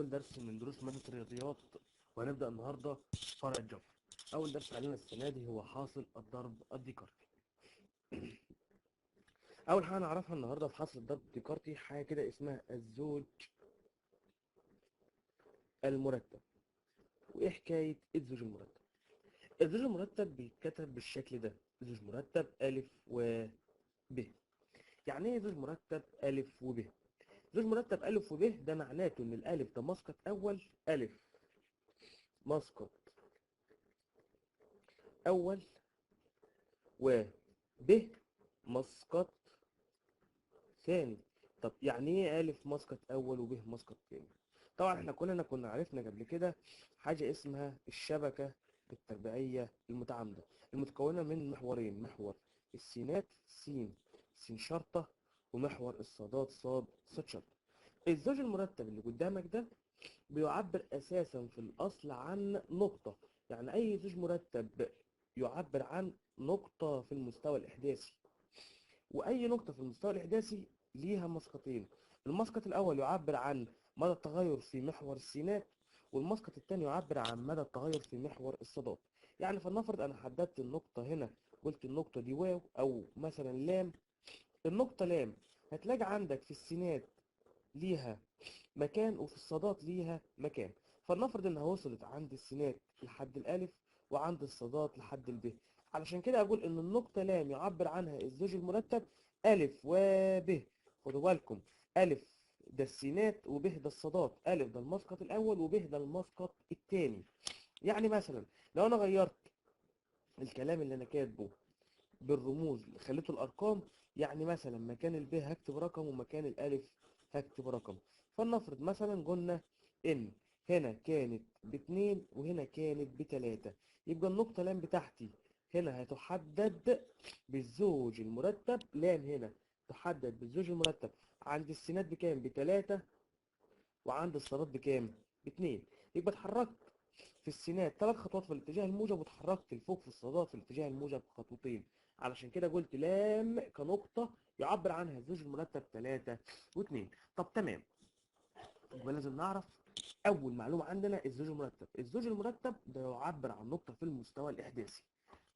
أول درس من دروس مادة الرياضيات، وهنبدأ النهاردة فرع الجبر. أول درس علينا السنة دي هو حاصل الضرب الديكارتي. أول حاجة نعرفها النهاردة في حاصل الضرب الديكارتي حاجة كده اسمها الزوج المرتب. وإيه حكاية الزوج المرتب؟ الزوج المرتب بيتكتب بالشكل ده، زوج مرتب أ و ب. يعني إيه زوج مرتب أ و ب؟ زوج مرتب أ و ب ده معناته إن الألف ده مسقط أول، ألف مسقط أول و ب مسقط ثاني. طب يعني ايه ألف مسقط أول وب مسقط ثاني؟ طبعا احنا كنا عرفنا قبل كده حاجة اسمها الشبكة التربيعية المتعامدة، المتكونة من محورين، محور السينات س شرطة، ومحور الصادات صاد شرطة. الزوج المرتب اللي قدامك ده بيعبر أساسا في الأصل عن نقطة، يعني أي زوج مرتب يعبر عن نقطة في المستوى الإحداثي، وأي نقطة في المستوى الإحداثي ليها مسقطين. المسقط الأول يعبر عن مدى التغير في محور السينات، والمسقط الثاني يعبر عن مدى التغير في محور الصادات. يعني فلنفرض أنا حددت النقطة هنا، قلت النقطة دي واو أو مثلا لام. النقطة لام هتلاقي عندك في السينات ليها مكان وفي الصادات ليها مكان. فلنفرض انها وصلت عند السينات لحد الالف وعند الصادات لحد الب. علشان كده اقول ان النقطة لام يعبر عنها الزوج المرتب الف وب. خدوا بالكم، الف ده السينات وب ده الصادات، الف ده المسقط الاول وب ده المسقط الثاني. يعني مثلا لو انا غيرت الكلام اللي انا كاتبه بالرموز خليته الارقام، يعني مثلا مكان الب هكتب رقم ومكان الالف هكتب رقم. فلنفرض مثلا قلنا ان هنا كانت باتنين وهنا كانت بتلاتة، يبقى النقطة لام بتاعتي هنا هتحدد بالزوج المرتب، لام هنا تحدد بالزوج المرتب عند السينات بكام؟ بتلاتة، وعند الصادات بكام؟ باتنين. يبقى اتحركت في السينات 3 خطوات في الاتجاه الموجب، واتحركت لفوق في الصادات في الاتجاه الموجب خطوتين. علشان كده قلت لام كنقطة يعبر عنها الزوج المرتب 3 و2. طب تمام، يبقى لازم نعرف أول معلومة عندنا الزوج المرتب. الزوج المرتب ده يعبر عن نقطة في المستوى الإحداثي.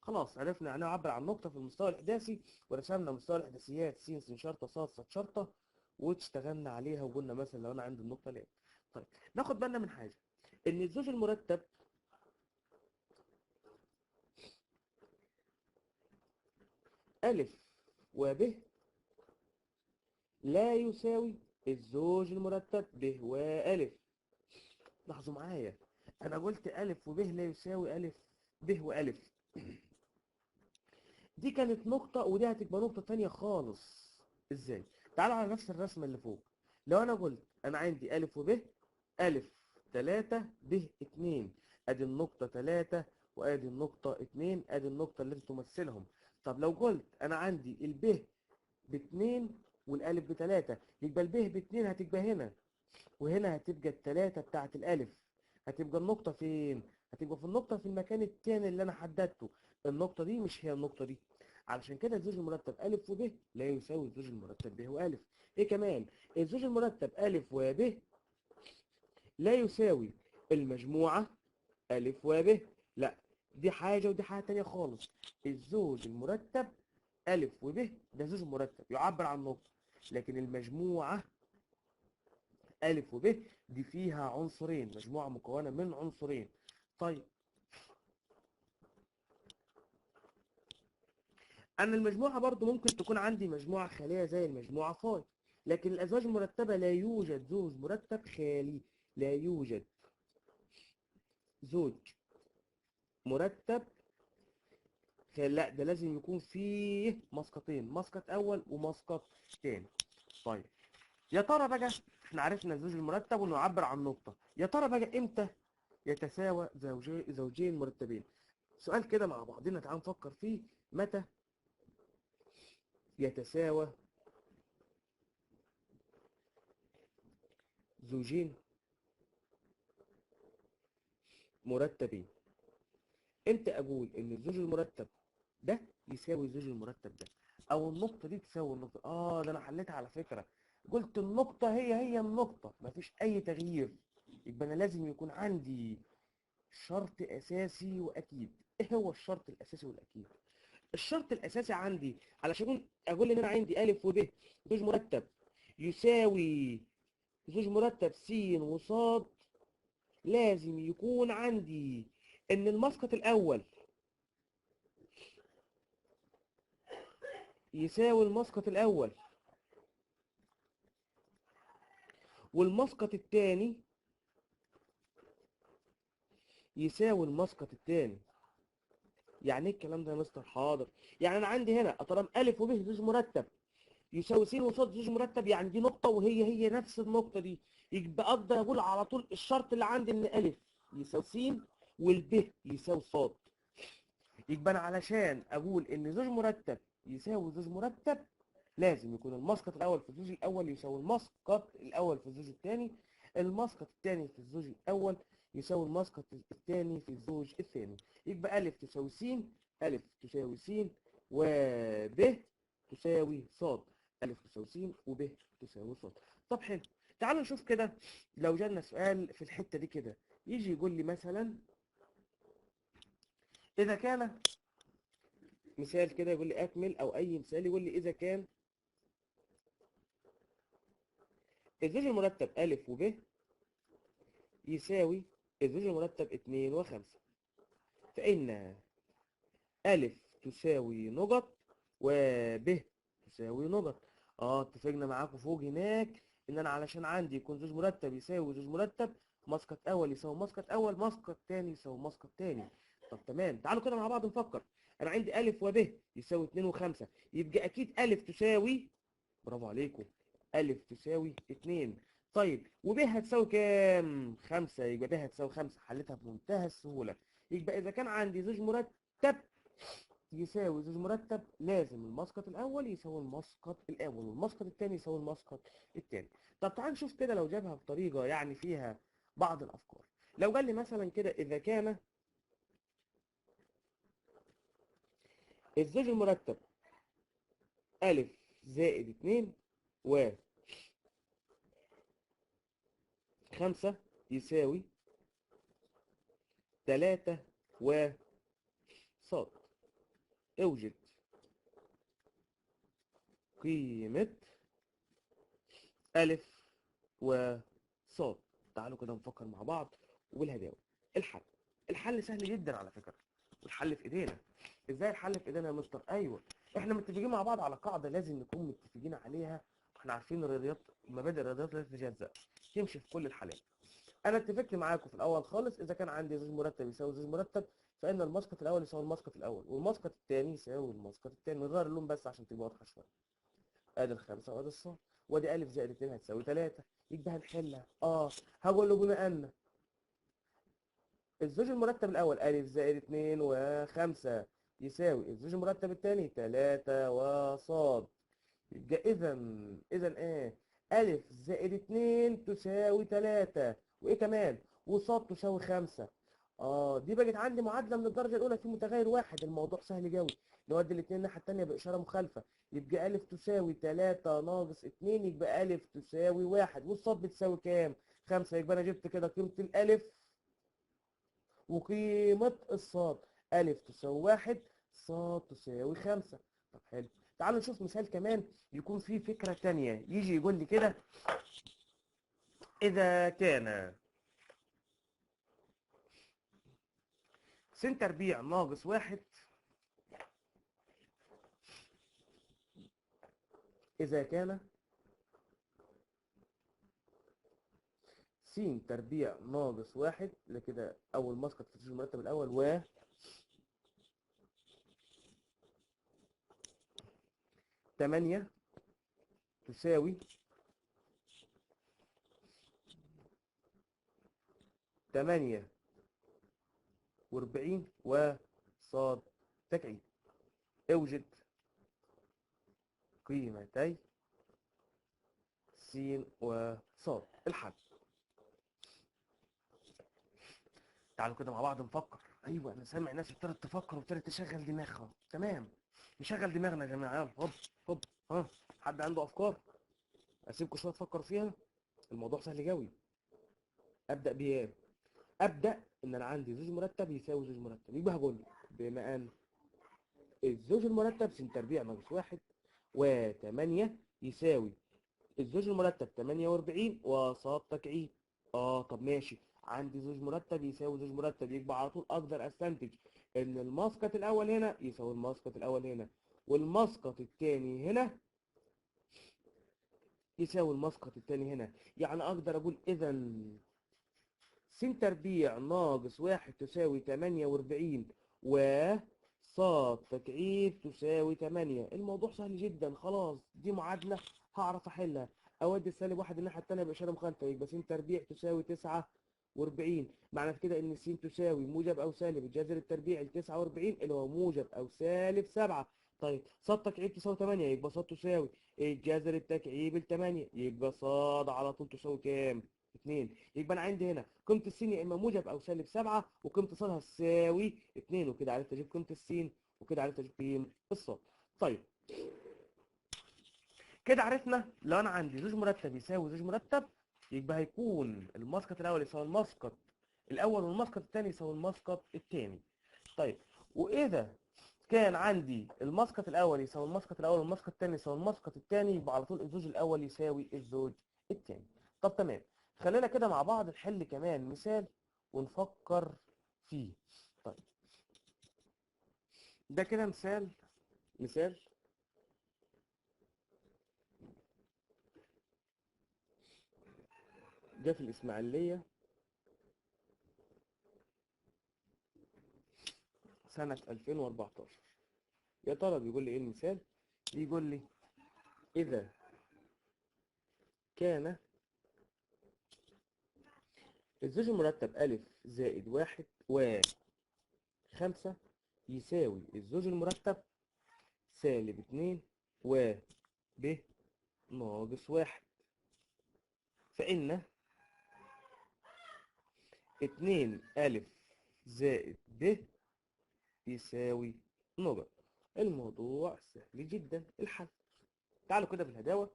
خلاص عرفنا يعني يعبر عن نقطة في المستوى الإحداثي، ورسمنا مستوى الإحداثيات س شرطة صاد شرطة، واشتغلنا عليها وقلنا مثلا لو أنا عندي النقطة لام. طيب ناخد بالنا من حاجة، إن الزوج المرتب ألف وب لا يساوي الزوج المرتب ب وألف. لاحظوا معايا، أنا قلت ألف وب لا يساوي ألف ب وألف، دي كانت نقطة ودي هتبقى نقطة تانية خالص. إزاي؟ تعالوا على نفس الرسمة اللي فوق. لو أنا قلت أنا عندي ألف وب، ألف 3 ب 2، أدي النقطة 3 وأدي النقطة 2، أدي النقطة اللي تمثلهم. طب لو قلت أنا عندي الب باتنين والالف بتلاتة، يبقى الب باتنين هتبقى هنا، وهنا هتبقى التلاتة بتاعت الالف. هتبقى النقطة فين؟ هتبقى في النقطة في المكان التاني اللي انا حددته. النقطة دي مش هي النقطة دي. علشان كده الزوج المرتب الف وب لا يساوي الزوج المرتب ب والف. ايه كمان؟ الزوج المرتب الف وب لا يساوي المجموعة الف وب. لا، دي حاجة ودي حاجة تانية خالص. الزوج المرتب ألف وب ده زوج مرتب يعبر عن نقطة، لكن المجموعة ألف وب دي فيها عنصرين، مجموعة مكونة من عنصرين. طيب أنا المجموعة برضو ممكن تكون عندي مجموعة خالية زي المجموعة فاي، لكن الأزواج المرتبة لا يوجد زوج مرتب خالي. لا يوجد زوج مرتب خالي، لا ده لازم يكون فيه مسقطين، مسقط أول ومسقط تاني. طيب يا ترى بقى احنا عرفنا الزوج المرتب وانه يعبر عن نقطة، يا ترى بقى امتى يتساوى زوجين مرتبين؟ سؤال كده مع بعضنا تعال نفكر فيه. متى يتساوى زوجين مرتبين؟ امتى اقول ان الزوج المرتب ده يساوي الزوج المرتب ده، او النقطة دي تساوي النقطة؟ ده انا حليتها على فكرة، قلت النقطة هي النقطة مفيش اي تغيير. يبقى انا لازم يكون عندي شرط اساسي واكيد. ايه هو الشرط الاساسي والاكيد؟ الشرط الاساسي عندي علشان اقول ان انا عندي الف وب زوج مرتب يساوي زوج مرتب س وصاد، لازم يكون عندي ان المسقط الاول يساوي المسقط الاول، والمسقط الثاني يساوي المسقط الثاني. يعني ايه الكلام ده يا مستر؟ حاضر. يعني انا عندي هنا طالما الف وب زوج مرتب يساوي س وصاد زوج مرتب، يعني دي نقطة وهي هي نفس النقطة دي، يبقى اقدر اقول على طول الشرط اللي عندي ان الف يساوي س والب يساوي صاد. يبقى انا علشان اقول ان زوج مرتب يساوي زوج مرتب لازم يكون المسقط الاول في الزوج الاول يساوي المسقط الاول في الزوج الثاني، المسقط الثاني في الزوج الاول يساوي المسقط الثاني في الزوج الثاني. يبقى الف تساوي س، الف تساوي س وب تساوي صاد، الف تساوي س وب تساوي صاد. طب حلو، تعالوا نشوف كده لو جالنا سؤال في الحتة دي كده، يجي يقول لي مثلا اذا كان مثال كده، يقول لي اكمل، او اي مثال يقول لي اذا كان الزوج المرتب أ وب يساوي الزوج المرتب 2 و5، فإن أ تساوي نقط وب تساوي نقط. اتفقنا معاكم فوق هناك ان انا علشان عندي يكون زوج مرتب يساوي زوج مرتب، مسقط اول يساوي مسقط اول، مسقط تاني يساوي مسقط تاني. طب تمام، تعالوا كده مع بعض نفكر. انا عندي أ وب يساوي 2 و5، يبقى اكيد أ تساوي، برافو عليكم، أ تساوي 2. طيب وب هتساوي كام؟ 5، يبقى ب هتساوي 5، حلتها بمنتهى السهولة. يبقى إذا كان عندي زوج مرتب يساوي زوج مرتب لازم المسقط الأول يساوي المسقط الأول، والمسقط الثاني يساوي المسقط الثاني. طب تعال نشوف كده لو جابها بطريقة يعني فيها بعض الأفكار. لو قال لي مثلا كده إذا كان الزوج المرتب أ زائد 2 و 5 يساوي 3 و صاد، اوجد قيمة أ وصاد. تعالوا كده نفكر مع بعض والهداوة. الحل، الحل سهل جدا على فكرة، والحل في ايدينا. ازاي الحل في ايدينا يا مستر؟ ايوه، احنا متفقين مع بعض على قاعدة لازم نكون متفقين عليها. احنا عارفين الرياضيات، مبادئ الرياضيات لا تتجزأ، تمشي في كل الحالات. انا اتفقت معاكم في الاول خالص، اذا كان عندي زوج مرتب يساوي زوج مرتب، فان المسقط الاول يساوي المسقط الاول، والمسقط الثاني يساوي المسقط الثاني. نغير اللون بس عشان تبقى واضحه شويه. ادي الخمسه وادي الصاد، وادي ا زائد 2 هتساوي 3. يبقى هنحلها. هقول له بما ان الزوج المرتب الاول ا زائد 2 و5 يساوي الزوج المرتب الثاني 3 وصاد، يبقى اذا ايه؟ ا زائد 2 تساوي 3، وايه كمان؟ وصاد تساوي 5. دي بقت عندي معادله من الدرجه الاولى في متغير واحد. الموضوع سهل قوي، نودي الاثنين الناحيه الثانيه باشاره مخالفه، يبقى ا تساوي 3 ناقص 2، يبقى ا تساوي 1، والصاد بتساوي كام؟ 5. يبقى انا جبت كده قيمه الالف وقيمة الصاد. أ تساوي 1، صاد تساوي 5. طب حلو، تعالوا نشوف مثال كمان يكون فيه فكرة تانية. يجي يقول لي كده إذا كان س تربيع ناقص 1، إذا كان س تربيع ناقص 1، اللي كده أول مسقط في المرتب الأول، و 8 تساوي 48 وصاد تكعيب. اوجد قيمتي س وصاد. الحل، تعالوا كده مع بعض نفكر. ايوه، انا سامع ناس ابتدت تفكر وابتدت تشغل دماغها. تمام، نشغل دماغنا يا جماعه. يلا هوب هوب. حد عنده افكار؟ اسيبكم شويه تفكروا فيها، الموضوع سهل قوي. ابدا بايه؟ ابدا ان انا عندي زوج مرتب يساوي زوج مرتب، يبقى هقول بما ان الزوج المرتب س تربيع ناقص واحد و8 يساوي الزوج المرتب 48 وسط تكعيب. طب ماشي، عندي زوج مرتب يساوي زوج مرتب، يبقى على طول اقدر استنتج ان المسقط الاول هنا يساوي المسقط الاول هنا، والمسقط الثاني هنا يساوي المسقط الثاني هنا. يعني اقدر اقول اذا س تربيع ناقص واحد تساوي 48 و ص تكعيب تساوي 8. الموضوع سهل جدا، خلاص دي معادلة هعرف احلها. اودي السالب واحد الناحية التانية بإشارة مخالفة، يبقى س تربيع تساوي 49. معنى كده ان س تساوي موجب او سالب الجذر التربيعي ل 49 اللي هو موجب او سالب 7. طيب ص تكعيب تساوي 8، يبقى ص تساوي الجذر التكعيب ل 8، يبقى ص على طول تساوي كام؟ 2. يبقى انا عندي هنا قيمه السين يا اما موجب او سالب 7، وقيمه صادها تساوي 2، وكده عرفت اجيب قيمه السين، وكده عرفت اجيب قيمه الصاد. طيب كده عرفنا لو انا عندي زوج مرتب يساوي زوج مرتب، يبقى هيكون المسقط الاول يساوي المسقط الاول، والمسقط الثاني يساوي المسقط الثاني. طيب واذا كان عندي المسقط الاول يساوي المسقط الاول والمسقط الثاني يساوي المسقط الثاني، يبقى على طول الزوج الاول يساوي الزوج الثاني. طب تمام، خلينا كده مع بعض نحل كمان مثال ونفكر فيه. طيب ده كده مثال جه في الإسماعيلية سنة 2014. يا ترى بيقول لي ايه المثال؟ بيقول لي إذا كان الزوج المرتب أ زائد واحد وخمسة يساوي الزوج المرتب سالب اتنين و ب ناقص واحد، فإن اتنين أ زائد ب يساوي نقط. الموضوع سهل جدا الحل. تعالوا كده بالهداوة،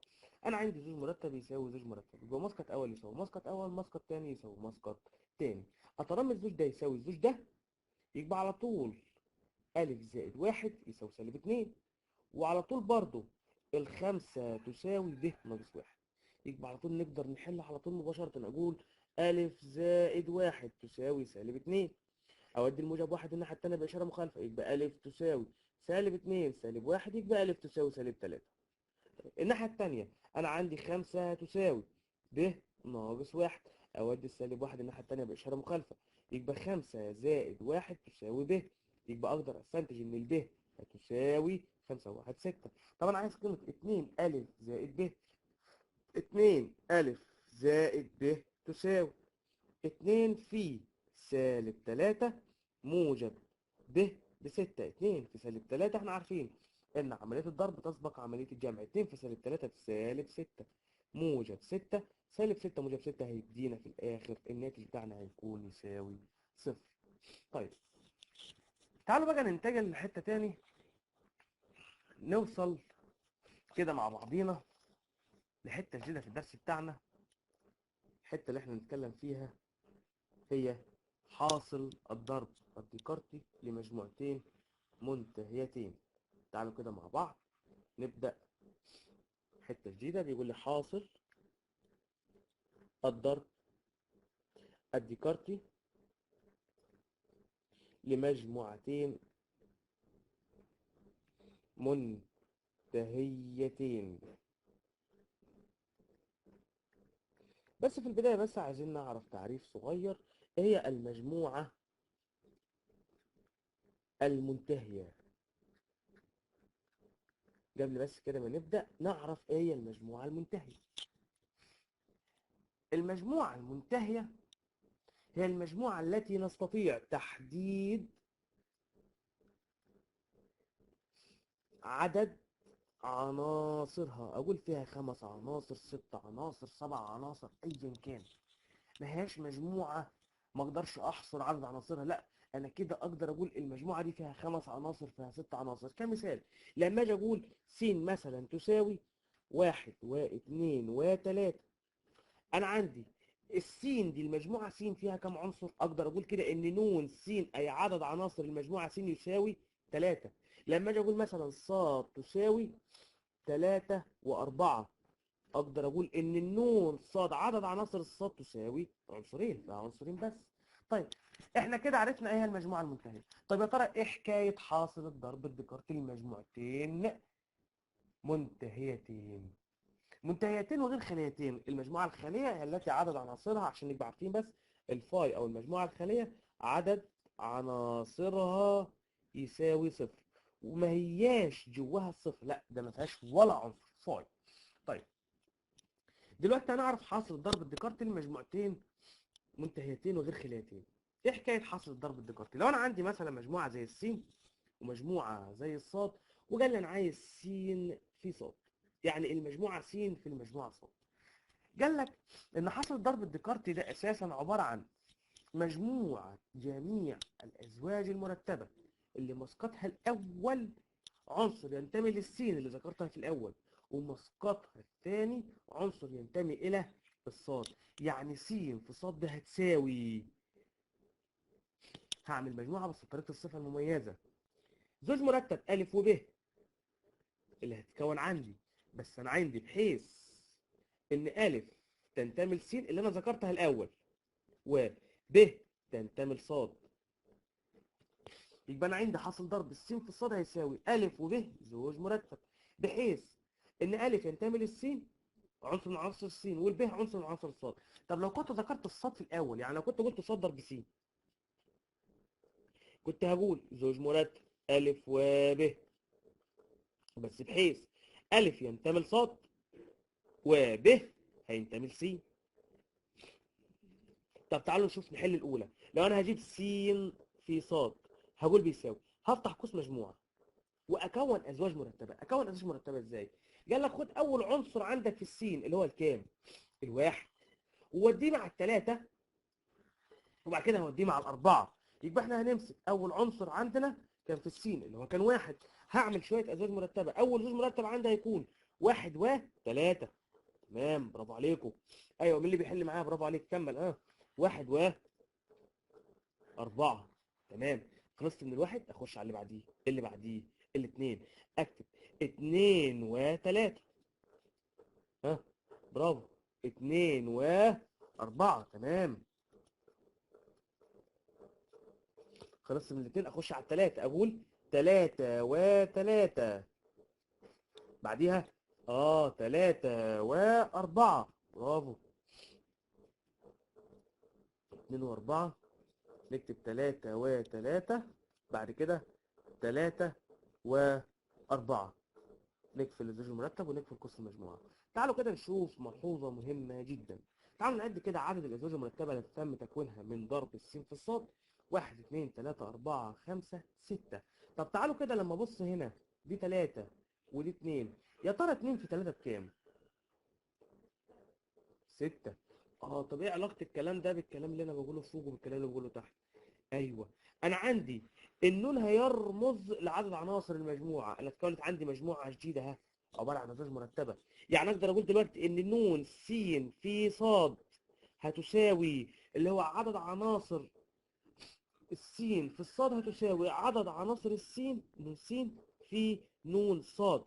أنا عندي زوج مرتب يساوي زوج مرتب، يبقى مسقط أول يساوي مسقط أول، مسقط تاني يساوي مسقط تاني. أطالما الزوج ده يساوي الزوج ده، يبقى على طول أ زائد واحد يساوي سالب اتنين، وعلى طول برضو الخمسة تساوي ب ناقص واحد. يبقى على طول نقدر نحل على طول مباشرة، أقول أ زائد واحد تساوي سالب اتنين، أودي الموجب واحد الناحية التانية بإشارة مخالفة، يبقى أ تساوي سالب اتنين سالب واحد، يبقى أ تساوي سالب تلاتة. الناحية التانية أنا عندي خمسة تساوي ب ناقص واحد، أودي السالب واحد الناحية التانية بإشارة مخالفة، يبقى خمسة زائد واحد تساوي ب. يبقى أقدر أستنتج إن الب هتساوي خمسة وواحد ستة. طب أنا عايز قيمة اتنين أ زائد ب. اتنين أ زائد ب تساوي اتنين في سالب تلاتة موجب ب بستة. اتنين في سالب تلاتة احنا عارفين ان عملية الضرب تسبق عملية الجمع. اتنين في سالب تلاتة بسالب ستة موجب ستة، سالب ستة موجب ستة هيدينا في الآخر الناتج بتاعنا هيكون يساوي صفر. طيب تعالوا بقى ننتقل لحتة تاني، نوصل كده مع بعضينا لحتة جديدة في الدرس بتاعنا. الحتة اللي احنا نتكلم فيها هي حاصل الضرب الديكارتي لمجموعتين منتهيتين. تعالوا كده مع بعض نبدأ حتة جديدة. بيقول لي حاصل الضرب الديكارتي لمجموعتين منتهيتين. بس في البداية بس عايزين نعرف تعريف صغير، ايه هي المجموعة المنتهية. قبل بس كده ما نبدأ نعرف ايه هي المجموعة المنتهية. المجموعة المنتهية هي المجموعة التي نستطيع تحديد عدد عناصرها. أقول فيها 5 عناصر 6 عناصر 7 عناصر أيا كان، ما هياش مجموعة ما اقدرش احصر عدد عناصرها. لا، انا كده اقدر اقول المجموعة دي فيها 5 عناصر فيها 6 عناصر. كمثال لما اجي اقول س مثلا تساوي 1 و2 و3، انا عندي السين دي المجموعة س فيها كم عنصر؟ أقدر أقول كده إن ن س أي عدد عناصر المجموعة س يساوي 3. لما أجي أقول مثلا ص تساوي 3 و4، أقدر أقول إن النون ص عدد عناصر الصاد تساوي عنصرين، فعنصرين بس. طيب إحنا كده عرفنا إيه هي المجموعة المنتهية. طيب يا ترى إيه حكاية حاصل الضرب الذكرتي للمجموعتين منتهيتين؟ منتهيتين وغير خاليتين. المجموعة الخالية هي التي عدد عناصرها، عشان نبقى عارفين بس، الفاي أو المجموعة الخالية عدد عناصرها يساوي صفر، وما هياش جواها الصفر، لا ده ما فيهاش ولا عنصر فاي. طيب دلوقتي هنعرف حاصل الضرب الديكارتي لمجموعتين منتهيتين وغير خاليتين. ايه حكاية حاصل الضرب الديكارتي؟ لو انا عندي مثلا مجموعة زي السين ومجموعة زي الصاد، وقال لي انا عايز س في صاد، يعني المجموعة س في المجموعة صاد. قال لك ان حاصل الضرب الديكارتي ده اساسا عباره عن مجموعه جميع الازواج المرتبه اللي مسقطها الاول عنصر ينتمي للسين اللي ذكرتها في الاول، ومسقطها الثاني عنصر ينتمي الى الصاد. يعني س في صاد ده هتساوي، هعمل مجموعه بس بطريقه الصفه المميزه، زوج مرتب الف وب اللي هتتكون عندي، بس انا عندي بحيث ان الف تنتمي لس اللي انا ذكرتها الاول، وب تنتمي لصاد. يبقى انا عندي حاصل ضرب السين في الصاد هيساوي ا وب زوج مرتب، بحيث ان ا ينتمي للسين عنصر من عناصر السين، والب عنصر من عناصر الصاد. طب لو كنت ذكرت الصاد في الاول، يعني لو كنت قلت صاد ضرب س، كنت هقول زوج مرتب ا وب، بس بحيث ا ينتمي لصاد وب هينتمي لس. طب تعالوا نشوف نحل الاولى. لو انا هجيب س في صاد، هقول بيساوي، هفتح قوس مجموعه واكون ازواج مرتبه. اكون ازواج مرتبه ازاي؟ قال لك خد اول عنصر عندك في السين اللي هو الكام؟ الواحد، ووديه مع الثلاثه، وبعد كده هوديه مع الاربعه. يبقى احنا هنمسك اول عنصر عندنا كان في السين اللي هو كان واحد، هعمل شويه ازواج مرتبه. اول زوج مرتب عندي هيكون واحد وثلاثه. تمام، برافو عليكم. ايوه، مين اللي بيحل معايا؟ برافو عليك، كمل. واحد واربعه. تمام، خلصت من الواحد، اخش على اللي بعديه، اللي بعديه، الاثنين، اكتب اتنين وتلاته. ها، برافو، اتنين واربعة. تمام، خلصت من الاتنين، اخش على التلاتة، اقول تلاتة وتلاتة. بعديها تلاتة واربعة. برافو، اتنين واربعة، نكتب تلاتة وتلاتة. بعد كده تلاتة واربعة، نقفل الزوج المرتب ونقفل قوس المجموعة. تعالوا كده نشوف ملحوظة مهمة جدا. تعالوا نعد كده عدد الأزواج المرتبة التي تم تكوينها من ضرب السين في الصاد. 1 2 3 4 5 6. طب تعالوا كده لما ابص هنا، دي 3 ودي 2، يا ترى 2 في 3 بكام؟ 6. طب ايه علاقة الكلام ده بالكلام اللي انا بقوله فوق وبالكلام اللي بقوله تحت؟ ايوه، انا عندي النون هيرمز لعدد عناصر المجموعه. انا اتكونت عندي مجموعه جديده اهي عباره عن ازواج مرتبه. يعني اقدر اقول دلوقتي ان نون س في صاد هتساوي اللي هو عدد عناصر السين في الصاد، هتساوي عدد عناصر السين نون س في نون صاد.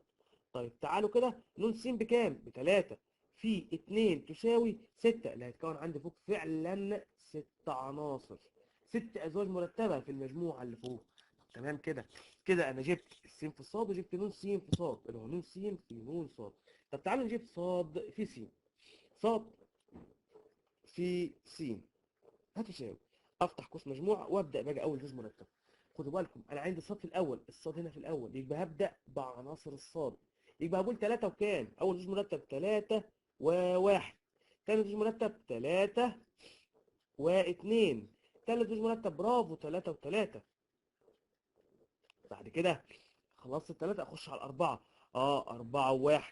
طيب تعالوا كده، نون س بكام؟ بتلاتة، في 2 تساوي 6، اللي هيتكون عندي فوق فعلا 6 عناصر، 6 ازواج مرتبه في المجموعه اللي فوق. تمام كده. كده انا جبت السين في الصاد وجبت نون س في صاد، اللي هو نون س في نون صاد. طب تعالوا نجيب صاد في س. صاد في س هتساوي، افتح قوس مجموعه وابدا بقى اول جزء مرتب. خدوا بالكم انا عندي الصاد في الاول، الصاد هنا في الاول، يبقى هبدا بعناصر الصاد. يبقى هقول 3 وكام؟ اول جزء مرتب 3 و1، ثاني جزء مرتب 3 و2، ثالث جزء مرتب برافو 3 و3. بعد كده خلصت الثلاثه، اخش على الاربعه. 4 و1،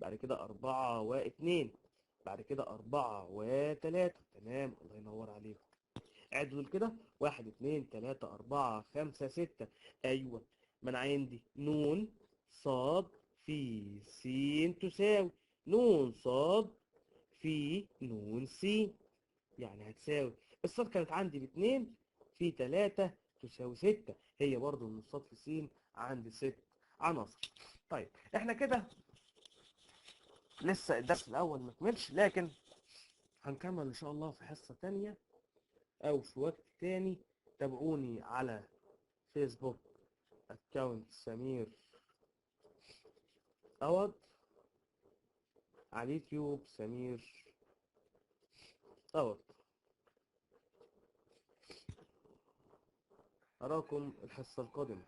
بعد كده 4 و2، بعد كده 4 و3. تمام، الله ينور عليكم. عدوا دول كده، 1 2 3 4 5 6. ايوه، ما انا عندي نون صاد في س تساوي نون صاد في نون س، يعني هتساوي الصاد كانت عندي باتنين في 3 تساوي 6. هي برضو من الصاد في س عندي 6 عناصر. طيب احنا كده لسه الدرس الاول مكملش، لكن هنكمل ان شاء الله في حصة تانية او في وقت تاني. تابعوني على فيسبوك اكونت سمير عوض، على اليوتيوب سمير عوض. أراكم الحصة القادمة.